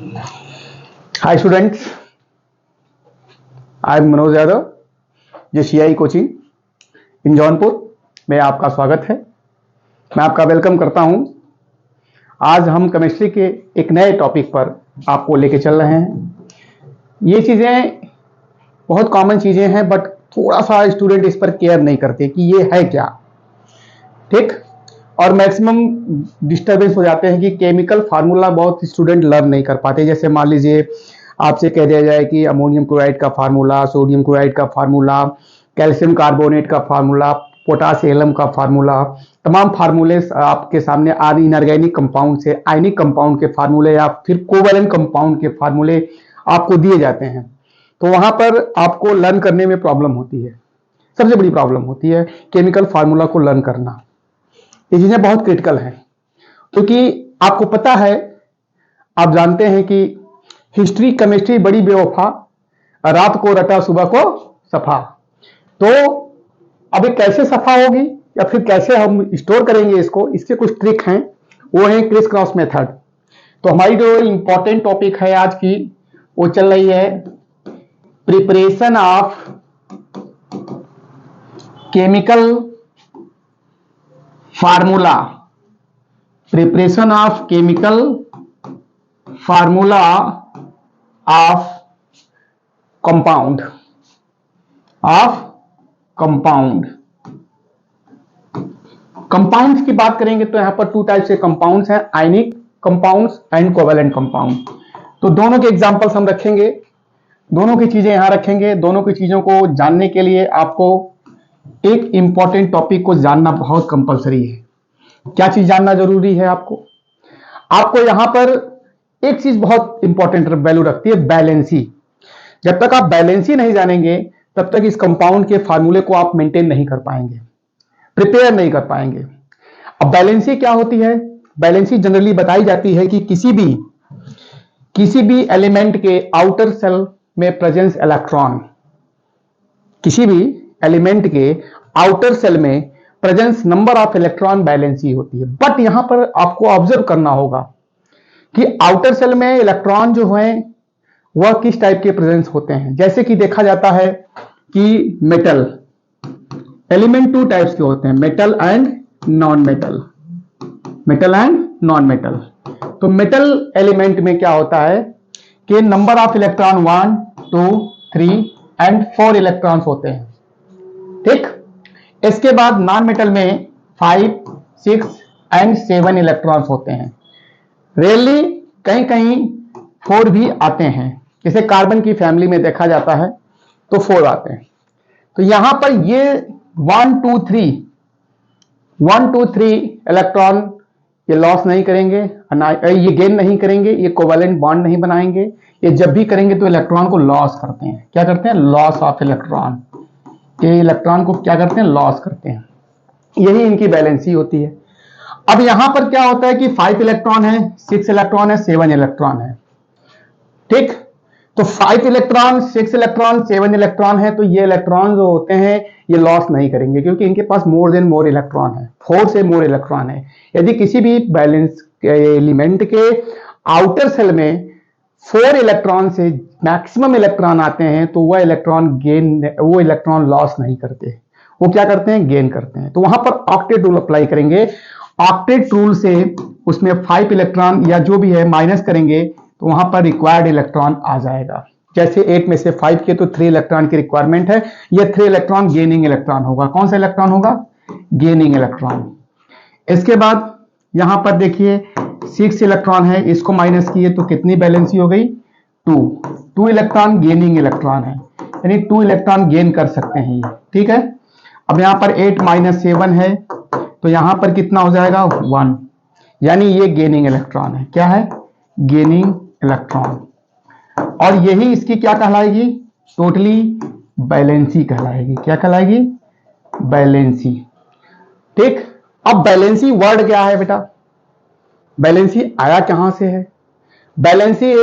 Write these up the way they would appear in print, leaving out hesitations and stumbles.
Hi students, I am Manoj Yadav, JCI coaching इन जौनपुर में आपका स्वागत है। मैं आपका वेलकम करता हूं। आज हम केमिस्ट्री के एक नए टॉपिक पर आपको लेके चल रहे हैं। ये चीज़ें बहुत कॉमन चीज़ें हैं, बट थोड़ा सा स्टूडेंट इस पर केयर नहीं करते कि ये है क्या, ठीक। और मैक्सिमम डिस्टर्बेंस हो जाते हैं कि केमिकल फार्मूला बहुत स्टूडेंट लर्न नहीं कर पाते। जैसे मान लीजिए आपसे कह दिया जाए कि अमोनियम क्लोराइड का फार्मूला, सोडियम क्लोराइड का फार्मूला, कैल्शियम कार्बोनेट का फार्मूला, पोटासियम का फार्मूला, तमाम फार्मूले आपके सामने आदि इनऑर्गेनिक कंपाउंड से आयनिक कंपाउंड के फार्मूले या फिर कोवैलेंट कंपाउंड के फार्मूले आपको दिए जाते हैं। तो वहां पर आपको लर्न करने में प्रॉब्लम होती है। सबसे बड़ी प्रॉब्लम होती है केमिकल फार्मूला को लर्न करना। ये चीजें बहुत क्रिटिकल हैं, क्योंकि आपको पता है, आप जानते हैं कि हिस्ट्री केमिस्ट्री बड़ी बेवफा, रात को रटा सुबह को सफा। तो अब ये कैसे सफा होगी या फिर कैसे हम स्टोर करेंगे इसको, इसके कुछ ट्रिक हैं, वो है क्रिस क्रॉस मेथड। तो हमारी जो इंपॉर्टेंट टॉपिक है आज की, वो चल रही है preparation of chemical formula, preparation of chemical formula of compound compounds की बात करेंगे तो यहां पर टू टाइप से कंपाउंड्स हैं, ionic compounds and covalent compound. तो दोनों के एग्जांपल्स हम रखेंगे, दोनों की चीजें यहां रखेंगे। दोनों की चीजों को जानने के लिए आपको एक इंपॉर्टेंट टॉपिक को जानना बहुत कंपलसरी है। क्या चीज जानना जरूरी है आपको यहां पर एक चीज बहुत इंपॉर्टेंट वैल्यू रखती है, बैलेंसी। जब तक आप बैलेंसी नहीं जानेंगे तब तक इस कंपाउंड के फार्मूले को आप मेंटेन नहीं कर पाएंगे, प्रिपेयर नहीं कर पाएंगे। अब बैलेंसी क्या होती है? बैलेंसी जनरली बताई जाती है कि किसी भी एलिमेंट के आउटर सेल में प्रेजेंस इलेक्ट्रॉन, किसी भी एलिमेंट के आउटर सेल में presence number of electron valency होती है। बट यहां पर आपको ऑब्जर्व करना होगा कि आउटर सेल में इलेक्ट्रॉन जो है वह किस टाइप के प्रेजेंस होते हैं। जैसे कि देखा जाता है कि मेटल एलिमेंट टू टाइप्स के होते हैं, मेटल एंड नॉन मेटल। तो मेटल एलिमेंट में क्या होता है कि number of electron 1 2 3 and 4 electrons होते हैं, ठीक। इसके बाद नॉन मेटल में 5 6 एंड 7 इलेक्ट्रॉन्स होते हैं। रेयरली कहीं कहीं 4 भी आते हैं, जैसे कार्बन की फैमिली में देखा जाता है तो 4 आते हैं। तो यहां पर ये 1 2 3 इलेक्ट्रॉन ये लॉस नहीं करेंगे, ये गेन नहीं करेंगे, ये कोवैलेंट बॉन्ड नहीं बनाएंगे। ये जब भी करेंगे तो इलेक्ट्रॉन को लॉस करते हैं। क्या करते हैं? Loss of electron. ये इलेक्ट्रॉन को क्या करते हैं? लॉस करते हैं। यही इनकी बैलेंसी होती है। अब यहां पर क्या होता है कि 5 इलेक्ट्रॉन है, 6 इलेक्ट्रॉन है, 7 इलेक्ट्रॉन है, ठीक। तो 5 इलेक्ट्रॉन 6 इलेक्ट्रॉन 7 इलेक्ट्रॉन है, तो ये इलेक्ट्रॉन जो होते हैं ये लॉस नहीं करेंगे, क्योंकि इनके पास मोर इलेक्ट्रॉन है, 4 से मोर इलेक्ट्रॉन है। यदि किसी भी बैलेंस एलिमेंट के आउटर सेल में 4 इलेक्ट्रॉन से मैक्सिमम इलेक्ट्रॉन आते हैं तो वो इलेक्ट्रॉन लॉस नहीं करते, वो क्या करते हैं? गेन करते हैं। तो वहां पर ऑक्टेट रूल अप्लाई करेंगे। ऑक्टेट रूल से उसमें 5 इलेक्ट्रॉन या जो भी है माइनस करेंगे तो वहां पर रिक्वायर्ड इलेक्ट्रॉन आ जाएगा। जैसे 8 में से 5 के तो 3 इलेक्ट्रॉन की रिक्वायरमेंट है, यह 3 इलेक्ट्रॉन गेनिंग इलेक्ट्रॉन होगा। कौन सा इलेक्ट्रॉन होगा? Gaining electron. इसके बाद यहां पर देखिए 6 इलेक्ट्रॉन है, इसको माइनस किए तो कितनी बैलेंसी हो गई? 2 इलेक्ट्रॉन गेनिंग इलेक्ट्रॉन है, यानी 2 इलेक्ट्रॉन गेन कर सकते हैं ये, ठीक है। अब यहां पर 8 - 7 है तो यहां पर कितना हो जाएगा? 1, यानी ये गेनिंग इलेक्ट्रॉन है। क्या है? Gaining electron. और यही इसकी क्या कहलाएगी? टोटली बैलेंसी कहलाएगी। क्या कहलाएगी? बैलेंसी, ठीक। अब बैलेंसी वर्ड क्या है बेटा? बैलेंसी आया कहां से है? Valency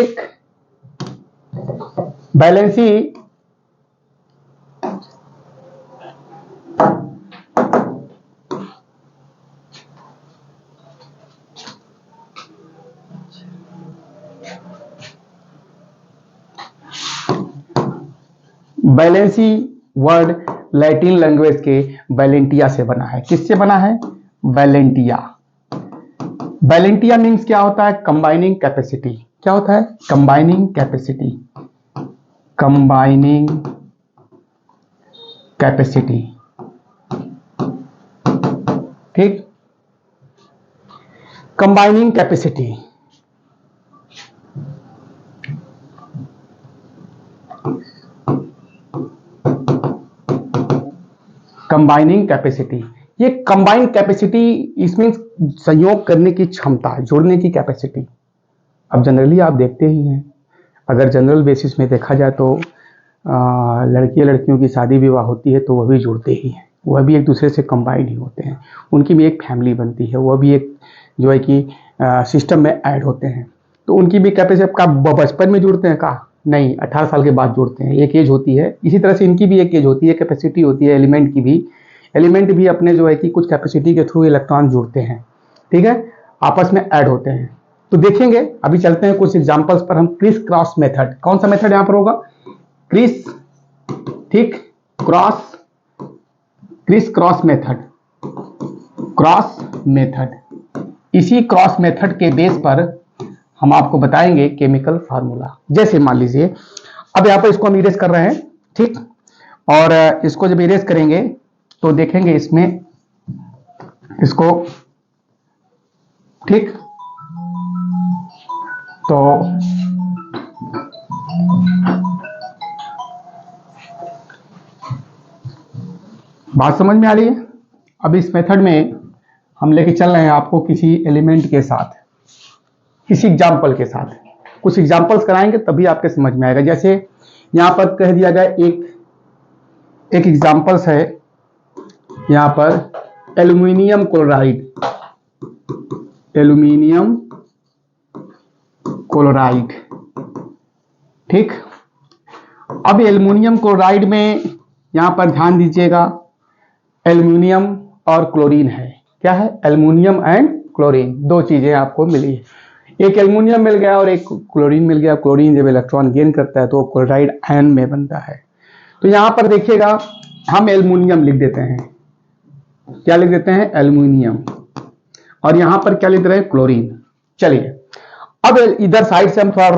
valency word Latin language के वैलेंटिया से बना है। किससे बना है? वैलेंटिया। वैलेंटिया मीन्स क्या होता है? Combining capacity. क्या होता है? Combining capacity. कंबाइनिंग कैपेसिटी, ठीक। Combining capacity, combining capacity. ये कंबाइंड कैपेसिटी, इसमें संयोग करने की क्षमता, जोड़ने की कैपेसिटी। अब जनरली आप देखते ही हैं, अगर जनरल बेसिस में देखा जाए तो लड़के लड़कियों की शादी विवाह होती है तो वह भी जुड़ते ही हैं, वह भी एक दूसरे से कंबाइंड ही होते हैं, उनकी भी एक फैमिली बनती है, वह भी एक जो है कि सिस्टम में ऐड होते हैं। तो उनकी भी कैपेसिटी का बचपन में जुड़ते हैं? का नहीं, 18 साल के बाद जुड़ते हैं, एक एज होती है। इसी तरह से इनकी भी एक एज होती है, कैपेसिटी होती है एलिमेंट की भी। एलिमेंट भी अपने जो है कि कुछ कैपेसिटी के थ्रू इलेक्ट्रॉन जुड़ते हैं, ठीक है, आपस में ऐड होते हैं। तो देखेंगे, अभी चलते हैं कुछ एग्जांपल्स पर हम। क्रिस क्रॉस मेथड, कौन सा मेथड यहां पर होगा? क्रिस, ठीक, criss cross method, cross method. इसी क्रॉस मेथड के बेस पर हम आपको बताएंगे केमिकल फार्मूला। जैसे मान लीजिए, अब यहां पर इसको हम इरेज कर रहे हैं, ठीक, और इसको जब इरेज करेंगे तो देखेंगे इसमें इसको, ठीक, तो बात समझ में आ रही है? अब इस मेथड में हम लेके चल रहे हैं आपको किसी एलिमेंट के साथ, किसी एग्जाम्पल के साथ। कुछ एग्जाम्पल्स कराएंगे तभी आपके समझ में आएगा। जैसे यहां पर कह दिया गया, एक एग्जाम्पल्स है यहां पर, एल्यूमिनियम क्लोराइड, एल्यूमिनियम क्लोराइड, ठीक। अब एल्यूमिनियम क्लोराइड में यहां पर ध्यान दीजिएगा, एल्यूमिनियम और क्लोरीन है। क्या है? एल्यूमिनियम एंड क्लोरीन, दो चीजें आपको मिली है। एक एल्यूमिनियम मिल गया और एक क्लोरीन मिल गया। क्लोरीन जब इलेक्ट्रॉन गेन करता है तो क्लोराइड आयन में बनता है। तो यहां पर देखिएगा, हम एल्यूमिनियम लिख देते हैं। क्या लिख देते हैं? एल्यूमिनियम। और यहां पर क्या लिख रहे हैं? क्लोरीन। चलिए, अब इधर साइड से हम थोड़ा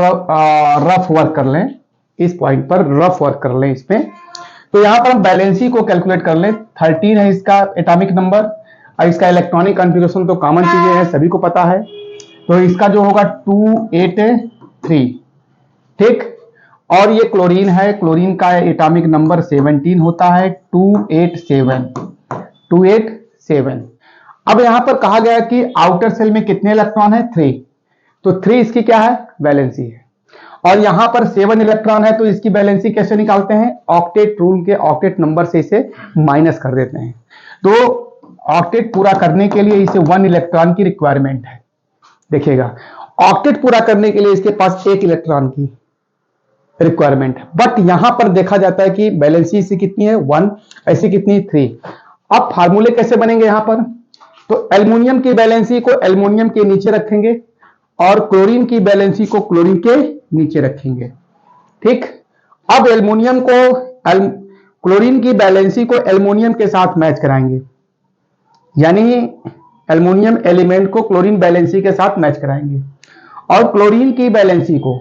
रफ वर्क कर लें, इस पॉइंट पर रफ वर्क कर लें इसमें। तो यहां पर हम बैलेंसी को कैलकुलेट कर लें। 13 है इसका एटॉमिक नंबर, और इसका इलेक्ट्रॉनिक कॉन्फ़िगरेशन तो कॉमन चीजें हैं, सभी को पता है। तो इसका जो होगा 283, ठीक। और ये क्लोरीन है, क्लोरीन का एटॉमिक नंबर 17 होता है, 287। अब यहां पर कहा गया कि आउटर सेल में कितने इलेक्ट्रॉन है? 3। तो 3 इसकी क्या है? वैलेंसी है। और यहां पर 7 इलेक्ट्रॉन है, तो इसकी वैलेंसी कैसे निकालते हैं? ऑक्टेट रूल के ऑक्टेट नंबर से इसे माइनस कर देते हैं। तो ऑक्टेट पूरा करने के लिए इसे 1 इलेक्ट्रॉन की रिक्वायरमेंट है। देखिएगा, ऑक्टेट पूरा करने के लिए इसके पास 1 इलेक्ट्रॉन की रिक्वायरमेंट है। बट यहां पर देखा जाता है कि वैलेंसी इसे कितनी है? 1, ऐसी कितनी? 3। अब फार्मूले कैसे बनेंगे यहां पर? तो एल्युमिनियम की वैलेंसी को एल्युमिनियम के नीचे रखेंगे और क्लोरीन की वैलेंसी को क्लोरीन के नीचे रखेंगे, ठीक। अब एल्युमिनियम को क्लोरीन की वैलेंसी को एल्युमिनियम के साथ मैच कराएंगे, यानी एल्युमिनियम एलिमेंट को क्लोरीन वैलेंसी के साथ मैच कराएंगे, और क्लोरीन की वैलेंसी को,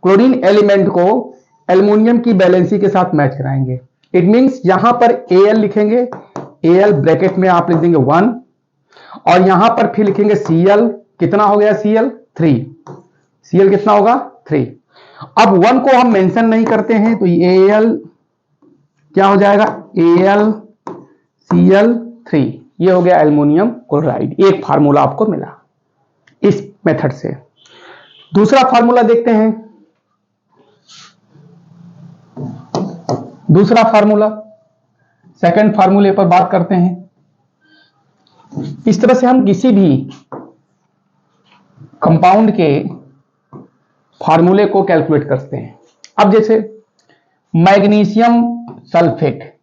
क्लोरीन एलिमेंट को एल्युमिनियम की वैलेंसी के साथ मैच कराएंगे। इट मींस यहां पर Al लिखेंगे, Al ब्रैकेट में आप लिख देंगे 1, और यहां पर फिर लिखेंगे Cl। कितना हो गया? Cl 3। Cl कितना होगा? 3। अब 1 को हम मेंशन नहीं करते हैं, तो Al क्या हो जाएगा? AlCl3। ये हो गया एल्युमिनियम क्लोराइड। एक फार्मूला आपको मिला इस मेथड से। दूसरा फार्मूला देखते हैं। दूसरा फार्मूला, सेकंड फार्मूले पर बात करते हैं। इस तरह से हम किसी भी कंपाउंड के फार्मूले को कैलकुलेट करते हैं। अब जैसे magnesium sulphate,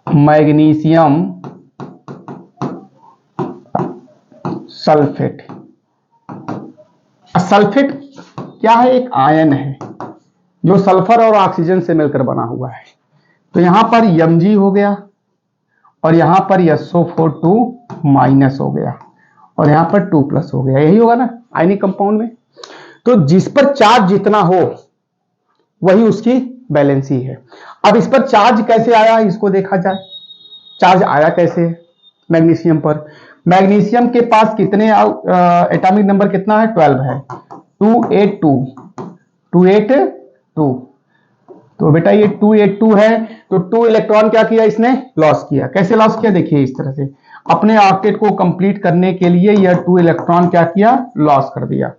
magnesium sulphate, sulphate क्या है? एक आयन है, जो सल्फर और ऑक्सीजन से मिलकर बना हुआ है। तो यहां पर Mg हो गया और यहां पर SO4 2 माइनस हो गया और यहां पर 2 प्लस हो गया। यही होगा ना आयनिक कंपाउंड में। तो जिस पर चार्ज जितना हो वही उसकी वैलेंसी है। अब इस पर चार्ज कैसे आया इसको देखा जाए। चार्ज आया कैसे मैग्नीशियम पर। मैग्नीशियम के पास कितने एटॉमिक नंबर कितना है 12 है 282 तो बेटा ये 282 है तो 2 इलेक्ट्रॉन क्या किया इसने लॉस किया। कैसे लॉस किया देखिए इस तरह से अपने ऑक्टेट को कंप्लीट करने के लिए यह 2 इलेक्ट्रॉन क्या किया लॉस कर दिया।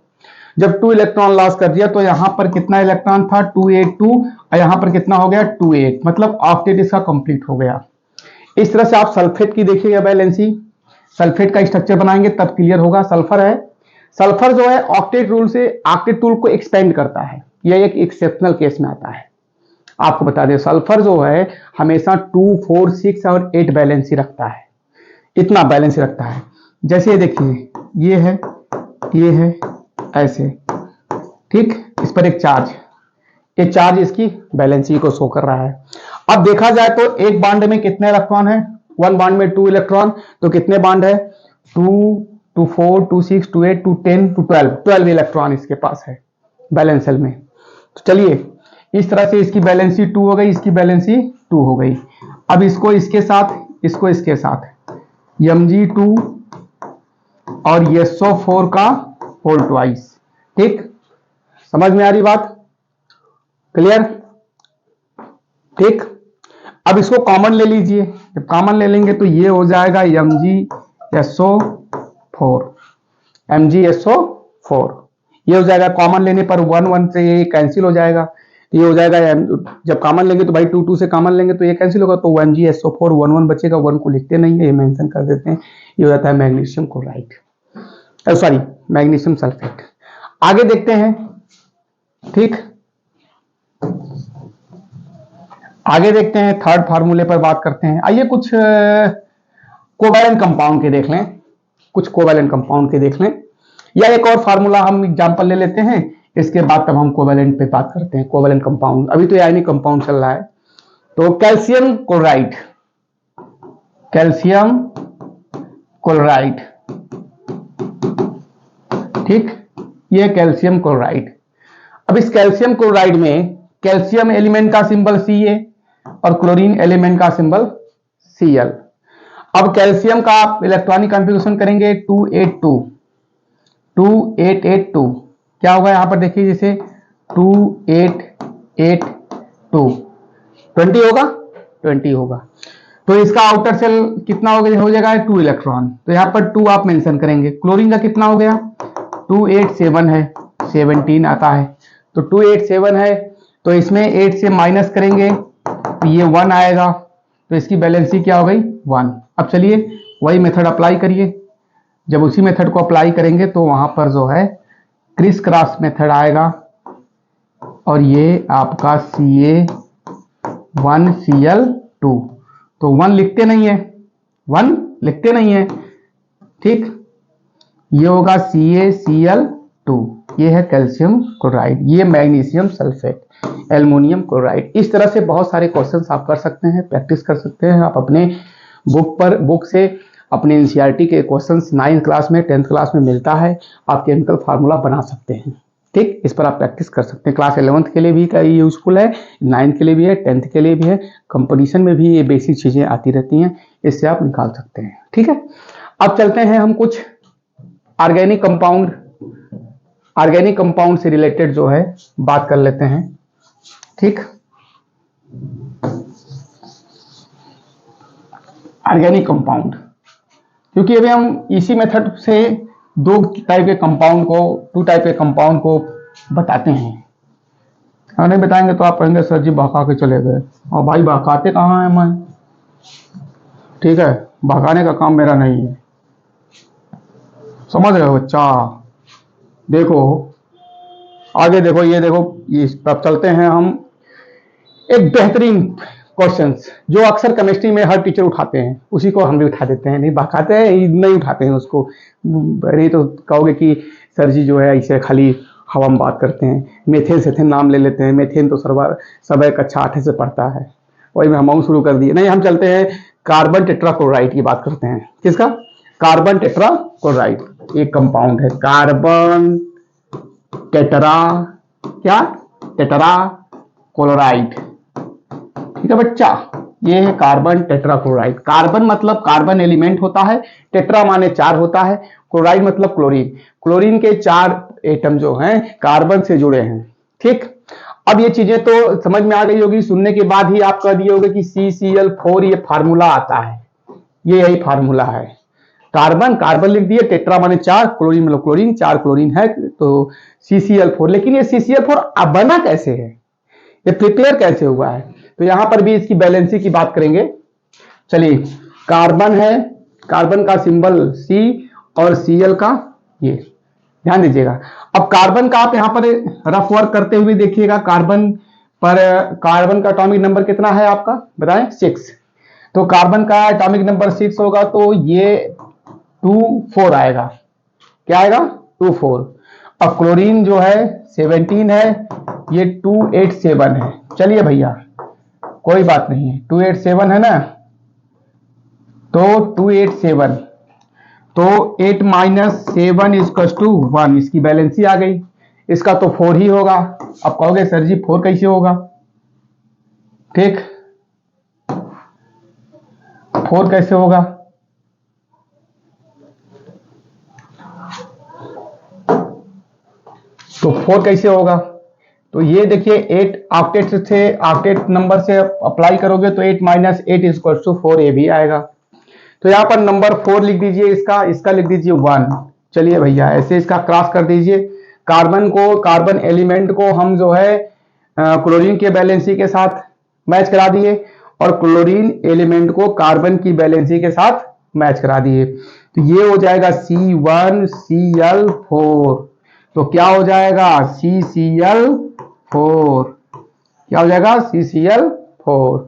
जब 2 इलेक्ट्रॉन लॉस कर दिया तो यहां पर कितना इलेक्ट्रॉन था 282 और यहां पर कितना हो गया 28 मतलब ऑक्टेट इसका कंप्लीट हो गया। इस तरह से आप सल्फेट की देखिएगा वैलेंसी। सल्फेट का स्ट्रक्चर बनाएंगे तब क्लियर होगा। सल्फर है, सल्फर जो है ऑक्टेट रूल से ऑक्टेट रूल को एक्सपेंड करता है। यह एक एक्सेप्शनल केस में आता है। आपको बता दें सल्फर जो है हमेशा 2, 4, 6 और 8 बैलेंसी रखता है। इतना बैलेंस रखता है। जैसे ये देखिए ये है ऐसे ठीक। इस पर एक चार्ज, ये चार्ज इसकी बैलेंसी को शो कर रहा है। अब देखा जाए तो एक बांड में कितने इलेक्ट्रॉन है 1 बांड में 2 इलेक्ट्रॉन तो कितने बांड है 2, 2, 4, 2, 6, 2, 8, 2, 10, 2, 12 इलेक्ट्रॉन इसके पास है बैलेंस सेल में। तो चलिए इस तरह से इसकी बैलेंसी 2 हो गई, इसकी बैलेंसी 2 हो गई। अब इसको इसके साथ इसको इसके साथ Mg2 और SO4 का होल ट्वाइस। ठीक, समझ में आ रही बात क्लियर। ठीक, अब इसको कॉमन ले लीजिए। जब कॉमन ले लेंगे तो ये हो जाएगा MgSO4 ये हो जाएगा। कॉमन लेने पर 1, 1 से ये कैंसिल हो जाएगा। ये हो जाएगा जब कॉमन लेंगे तो भाई 2, 2 से कॉमन लेंगे तो ये कैंसिल होगा तो MgSO4 1, 1 बचेगा। 1 को लिखते नहीं है, ये मेंशन कर देते हैं। ये हो जाता है magnesium chloride, sorry magnesium sulphate. आगे देखते हैं। ठीक, आगे देखते हैं थर्ड फार्मूले पर बात करते हैं। आइए कुछ कोवैलेंट कंपाउंड के देख लें, कुछ कोवैलेंट कंपाउंड के देख लें या एक और फार्मूला हम एग्जांपल ले लेते हैं। इसके बाद तब हम कोवैलेंट पे बात करते हैं। कोवैलेंट कंपाउंड अभी तो आयनिक कंपाउंड चल रहा है। तो कैल्शियम क्लोराइड, कैल्शियम क्लोराइड ठीक, ये कैल्शियम क्लोराइड। अब इस कैल्शियम क्लोराइड में कैल्शियम एलिमेंट का सिंबल Ca और क्लोरीन एलिमेंट का सिंबल Cl। अब कैल्शियम का आप इलेक्ट्रॉनिक कॉन्फ़िगरेशन करेंगे 288 क्या होगा यहां पर देखिए जैसे 2882 20 होगा 20 होगा। तो इसका आउटर सेल कितना हो जाएगा 2 इलेक्ट्रॉन। तो यहां पर 2 आप मेंशन करेंगे। क्लोरीन का कितना हो गया 287 है 17 आता है। तो 287 है तो इसमें 8 से माइनस करेंगे तो ये 1 आएगा। तो इसकी बैलेंसी क्या हो गई 1। अब चलिए वही मेथड अप्लाई करिए। जब उसी मेथड को अप्लाई करेंगे तो वहां पर जो है क्रिस क्रॉस मेथड आएगा और ये आपका Ca1Cl2 तो 1 लिखते नहीं है, 1 लिखते नहीं है। ठीक, ये होगा CaCl2 ये है कैल्शियम क्लोराइड, ये मैग्नीशियम सल्फेट, एल्युमिनियम क्लोराइड। इस तरह से बहुत सारे क्वेश्चंस आप कर सकते हैं, प्रैक्टिस कर सकते हैं। आप अपने बुक से अपने एनसीईआरटी के क्वेश्चंस 9th क्लास में 10th क्लास में मिलता है। आप केमिकल फार्मूला बना सकते हैं। ठीक, इस पर आप प्रैक्टिस कर सकते हैं। क्लास 11th के लिए भी यूजफुल है, 9th के लिए भी है, 10th के लिए भी है। कंपटीशन में भी ये बेसिक चीजें आती रहती हैं, इससे आप निकाल सकते हैं। ठीक है, अब चलते हैं हम कुछ ऑर्गेनिक कंपाउंड से रिलेटेड जो है बात कर लेते हैं। ठीक, ऑर्गेनिक कंपाउंड, क्योंकि अभी हम इसी मेथड से 2 टाइप के कंपाउंड को बताते हैं। हाँ, नहीं बताएंगे तो आप कहेंगे सर जी बहका के चले गए। और भाई बहकाते कहाँ हैं मैं, ठीक है, बहकाने का काम मेरा नहीं है, समझ रहे हो बच्चा। देखो आगे देखो, ये देखो, अब चलते हैं हम एक बेहतरीन क्वेश्चंस जो अक्सर केमिस्ट्री में हर टीचर उठाते हैं, उसी को हम भी उठा देते हैं। नहीं बहकाते हैं, नहीं उठाते हैं उसको। नहीं तो कहोगे कि सर जी जो है इसे खाली अब हम बात करते हैं मेथेन सेथेन, नाम ले लेते हैं। मेथेन तो सब एक अच्छा 8 से पढ़ता है, वही में हम शुरू कर दिए। नहीं, हम चलते हैं कार्बन टेट्राक्लोराइड की बात करते हैं। किसका? कार्बन टेट्राक्लोराइड एक कंपाउंड है, कार्बन टेट्रा क्या टेट्रा क्लोराइड। ठीक है बच्चा, ये है कार्बन टेट्राक्लोराइड। कार्बन मतलब कार्बन एलिमेंट होता है, टेट्रा माने 4 होता है, क्लोराइड मतलब क्लोरीन। क्लोरीन के 4 एटम जो हैं कार्बन से जुड़े हैं। ठीक, अब ये चीजें तो समझ में आ गई होगी, सुनने के बाद ही आप कह दिए होगे कि CCl4 ये फार्मूला आता है, ये यही फार्मूला है। कार्बन कार्बन लिख दिए, टेट्रा माने 4, क्लोरीन मतलब क्लोरीन, 4 क्लोरीन है तो CCl4। लेकिन ये CCl4 अब बना कैसे है, ये प्रिपेयर कैसे हुआ है, तो यहां पर भी इसकी बैलेंसी की बात करेंगे। चलिए, कार्बन है, कार्बन का सिंबल C और Cl का ये, ध्यान दीजिएगा। अब कार्बन का आप यहां पर रफ वर्क करते हुए देखिएगा, कार्बन पर कार्बन का एटॉमिक नंबर कितना है आपका बताएं? 6। तो कार्बन का एटॉमिक नंबर 6 होगा तो ये 2,4 आएगा। क्या आएगा? 2,4। अब क्लोरीन जो है 17 है, ये 287 है। चलिए भैया कोई बात नहीं है, 287 है ना, तो 287 तो 8 - 7 = 1, इसकी बैलेंसी आ गई। इसका तो 4 ही होगा। अब कहोगे सर जी 4 कैसे होगा? ठीक, 4 कैसे होगा? तो 4 कैसे होगा? तो ये देखिए 8 ऑक्टेट से, ऑक्टेट नंबर से अप्लाई करोगे तो 8 - 8 = 4, ये भी आएगा। तो यहां पर नंबर 4 लिख दीजिए, इसका लिख दीजिए 1। चलिए भैया ऐसे इसका क्रॉस कर दीजिए। कार्बन को, कार्बन एलिमेंट को हम जो है क्लोरीन के बैलेंसी के साथ मैच करा दिए और क्लोरीन एलिमेंट को कार्बन की बैलेंसी के साथ मैच करा दिए। तो ये हो जाएगा C1Cl4। तो क्या हो जाएगा? CCl4। क्या हो जाएगा? CCl4।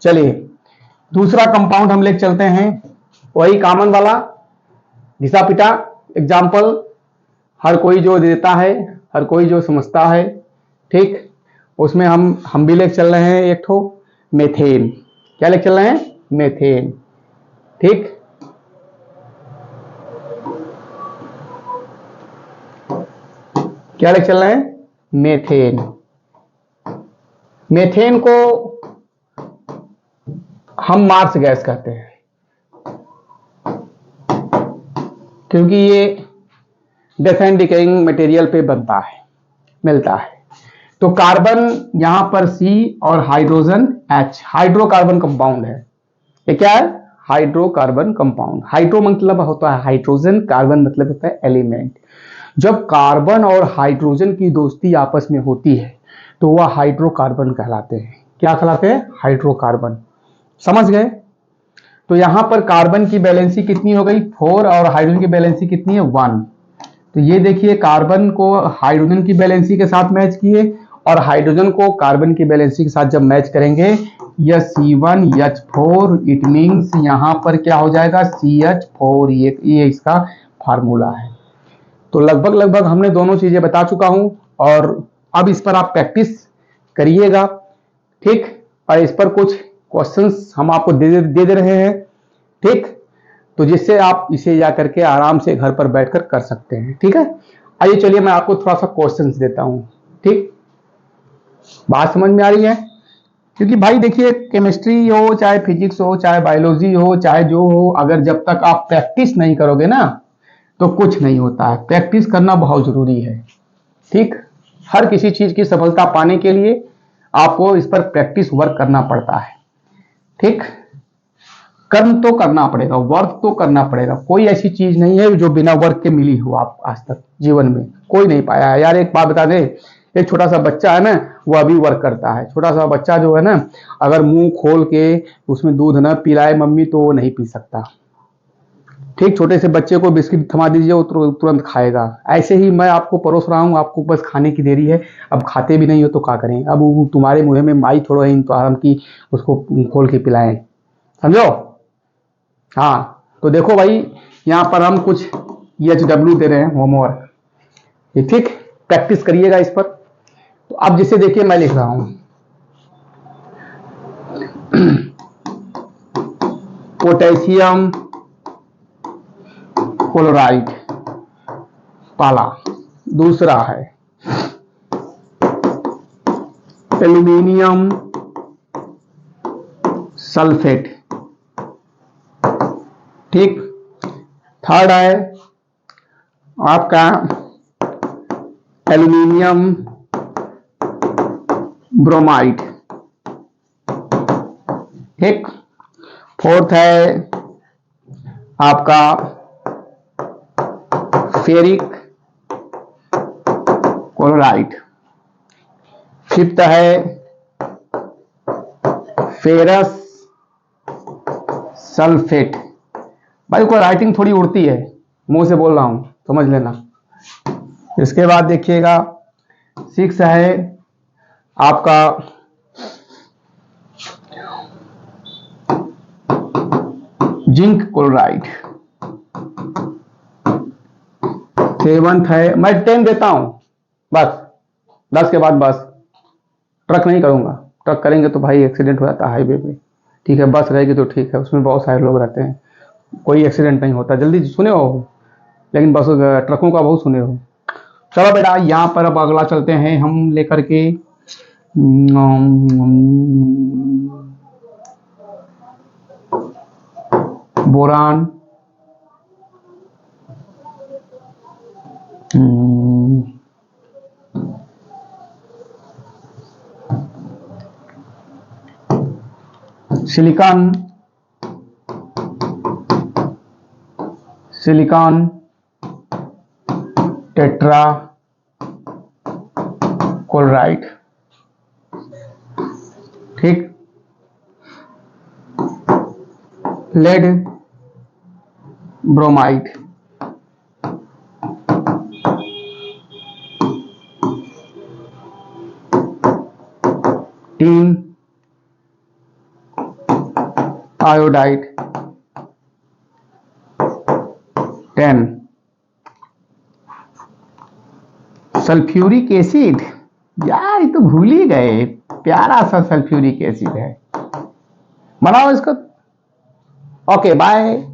चलिए दूसरा कंपाउंड हम लेके चलते हैं, वही कॉमन वाला घिसा पिटा एग्जाम्पल, हर कोई जो देता है, हर कोई जो समझता है। ठीक, उसमें हम भी लेके चल रहे हैं एक ठो मेथेन। क्या लेके चल रहे हैं? मेथेन। ठीक, क्या लेके चल रहे हैं? मेथेन। मेथेन को हम मार्स गैस कहते हैं क्योंकि ये डेथ एंड डिकेइंग मटेरियल पे बनता है, मिलता है। तो कार्बन यहां पर C और हाइड्रोजन H, हाइड्रोकार्बन कंपाउंड है। ये क्या है? Hydrocarbon compound. हाइड्रो मतलब होता है हाइड्रोजन, कार्बन मतलब होता है एलिमेंट। जब कार्बन और हाइड्रोजन की दोस्ती आपस में होती है तो वह हाइड्रोकार्बन कहलाते हैं। क्या कहलाते हैं? हाइड्रोकार्बन। समझ गए? तो यहां पर कार्बन की बैलेंसी कितनी हो गई? 4 और हाइड्रोजन की बैलेंसी कितनी है? 1। तो ये देखिए कार्बन को हाइड्रोजन की बैलेंसी के साथ मैच किए और हाइड्रोजन को कार्बन की बैलेंसी के साथ जब मैच करेंगे यह C1H4, इट मीन्स यहां पर क्या हो जाएगा? CH4। ये इसका फार्मूला है। तो लगभग हमने दोनों चीजें बता चुका हूं और अब इस पर आप प्रैक्टिस करिएगा। ठीक, और इस पर कुछ क्वेश्चंस हम आपको दे रहे हैं। ठीक, तो जिससे आप इसे जा करके आराम से घर पर बैठकर कर सकते हैं। ठीक है, आइए चलिए मैं आपको थोड़ा सा क्वेश्चंस देता हूं। ठीक, बात समझ में आ रही है? क्योंकि भाई देखिए केमिस्ट्री हो चाहे फिजिक्स हो चाहे बायोलॉजी हो चाहे जो हो, अगर जब तक आप प्रैक्टिस नहीं करोगे ना तो कुछ नहीं होता है। प्रैक्टिस करना बहुत जरूरी है। ठीक, हर किसी चीज की सफलता पाने के लिए आपको इस पर प्रैक्टिस वर्क करना पड़ता है। ठीक, कर्म तो करना पड़ेगा, वर्क तो करना पड़ेगा। कोई ऐसी चीज नहीं है जो बिना वर्क के मिली हो। आप आज तक जीवन में कोई नहीं पाया है। यार एक बात बता दें, एक छोटा सा बच्चा है ना, वो अभी वर्क करता है। छोटा सा बच्चा जो है ना, अगर मुंह खोल के उसमें दूध ना पिलाए मम्मी तो वो नहीं पी सकता। ठीक, छोटे से बच्चे को बिस्किट थमा दीजिए वो तुरंत खाएगा। ऐसे ही मैं आपको परोस रहा हूँ, आपको बस खाने की देरी है। अब खाते भी नहीं हो तो क्या करें? अब वो तुम्हारे मुंह में माई थोड़ा है तो आराम की उसको खोल के पिलाएं। समझो? हाँ, तो देखो भाई यहाँ पर हम कुछ EHW दे रहे हैं होमवर्क। ठीक, प्रैक्टिस करिएगा इस पर। तो अब जिसे देखिए मैं लिख रहा हूं पोटेशियम क्लोराइड पहला, दूसरा है एल्यूमिनियम सल्फेट, ठीक। थर्ड है आपका एल्यूमिनियम ब्रोमाइड, ठीक। फोर्थ है आपका फेरिक क्लोराइड। फिफ्थ है फेरस सल्फेट। भाई को राइटिंग थोड़ी उड़ती है, मुंह से बोल रहा हूं, समझ लेना। इसके बाद देखिएगा 6 है आपका जिंक क्लोराइड। 7th है, मैं 10 देता हूं बस, 10 के बाद बस। ट्रक नहीं करूंगा, ट्रक करेंगे तो भाई एक्सीडेंट हो जाता है हाईवे पे, ठीक है। बस रहेगी तो ठीक है, उसमें बहुत सारे लोग रहते हैं, कोई एक्सीडेंट नहीं होता। जल्दी सुने हो, लेकिन बस ट्रकों का बहुत सुने हो। चलो बेटा यहाँ पर अब अगला चलते हैं हम लेकर के boron, silicon, silicon tetra chloride, ठीक। Lead bromide, tin iodide 10, sulphuric acid, यार ये तो भूल ही गए, प्यारा सा सल्फ्यूरिक एसिड है, बनाओ इसको। Okay bye.